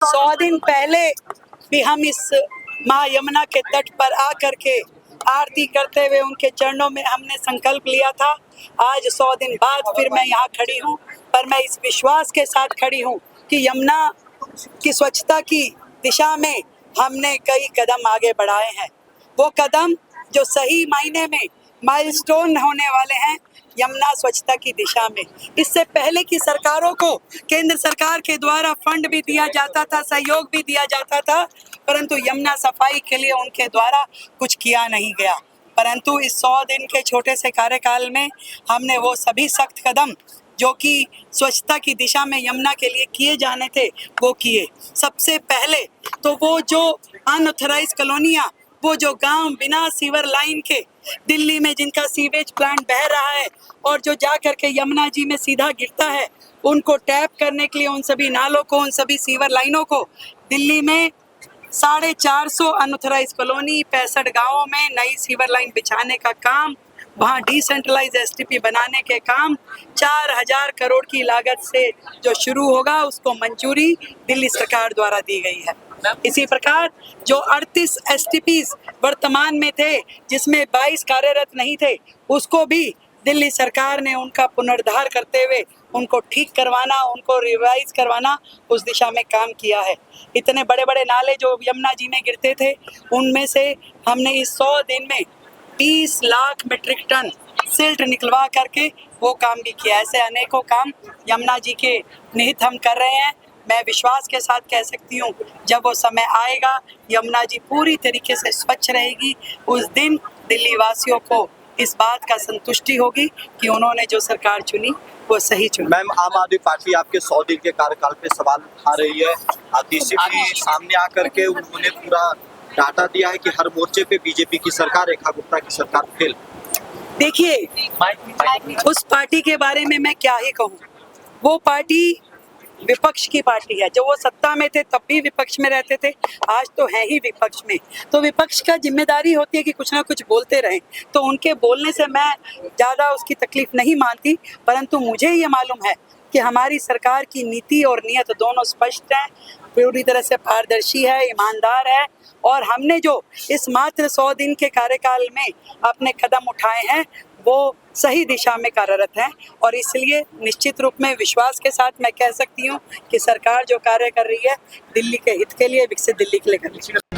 100 दिन पहले भी हम इस माँ यमुना के तट पर आकर के आरती करते हुए उनके चरणों में हमने संकल्प लिया था। आज 100 दिन बाद फिर मैं यहाँ खड़ी हूँ, पर मैं इस विश्वास के साथ खड़ी हूँ कि यमुना की स्वच्छता की दिशा में हमने कई कदम आगे बढ़ाए हैं। वो कदम जो सही मायने में माइलस्टोन होने वाले हैं यमुना स्वच्छता की दिशा में। इससे पहले की सरकारों को केंद्र सरकार के द्वारा फंड भी दिया जाता था, सहयोग भी दिया जाता था, परंतु यमुना सफाई के लिए उनके द्वारा कुछ किया नहीं गया। परंतु इस 100 दिन के छोटे से कार्यकाल में हमने वो सभी सख्त कदम जो कि स्वच्छता की दिशा में यमुना के लिए किए जाने थे वो किए। सबसे पहले तो वो जो अनऑथराइज्ड कॉलोनियाँ, वो जो गांव बिना सीवर लाइन के दिल्ली में जिनका सीवेज प्लांट बह रहा है और जो जा करके यमुना जी में सीधा गिरता है, उनको टैप करने के लिए उन सभी नालों को, उन सभी सीवर लाइनों को दिल्ली में 450 अनऑथराइज्ड कॉलोनी 65 गांवों में नई सीवर लाइन बिछाने का काम, वहाँ डिसेंट्रलाइज एसटीपी बनाने के काम 4000 करोड़ की लागत से जो शुरू होगा उसको मंजूरी दिल्ली सरकार द्वारा दी गई है। इसी प्रकार जो 38 एसटीपीज वर्तमान में थे जिसमें 22 कार्यरत नहीं थे, उसको भी दिल्ली सरकार ने उनका पुनरुद्धार करते हुए उनको ठीक करवाना, उनको रिवाइज करवाना, उस दिशा में काम किया है। इतने बड़े बड़े नाले जो यमुना जी में गिरते थे, उनमें से हमने इस 100 दिन में 20 लाख मीट्रिक टन सिल्ट निकलवा करके वो काम भी किया। ऐसे अनेकों काम यमुना जी के निहित हम कर रहे हैं। मैं विश्वास के साथ कह सकती हूँ, जब वो समय आएगा यमुना जी पूरी तरीके से स्वच्छ रहेगी, उस दिन दिल्ली वासियों को इस बात का संतुष्टि होगी कि उन्होंने जो सरकार चुनी वो सही चुनी। मैम, आम आदमी पार्टी आपके 100 दिन के कार्यकाल पे सवाल उठा रही है। डीसीपी सामने आकर के उन्होंने पूरा डाटा दिया है कि हर मोर्चे पे बीजेपी की सरकार, रेखा गुप्ता की सरकार फेल। देखिए, उस पार्टी के बारे में मैं क्या ही कहूँ। वो पार्टी विपक्ष की पार्टी है। जब वो सत्ता में थे तब भी विपक्ष में रहते थे, आज तो है ही विपक्ष में। तो विपक्ष का जिम्मेदारी होती है कि कुछ ना कुछ बोलते रहें। तो उनके बोलने से मैं ज़्यादा उसकी तकलीफ नहीं मानती, परंतु मुझे ये मालूम है कि हमारी सरकार की नीति और नियत दोनों स्पष्ट है, पूरी तरह से पारदर्शी है, ईमानदार है, और हमने जो इस मात्र 100 दिन के कार्यकाल में अपने कदम उठाए हैं वो सही दिशा में कार्यरत हैं। और इसलिए निश्चित रूप में विश्वास के साथ मैं कह सकती हूँ कि सरकार जो कार्य कर रही है दिल्ली के हित के लिए, विकसित दिल्ली के लिए कर रही है।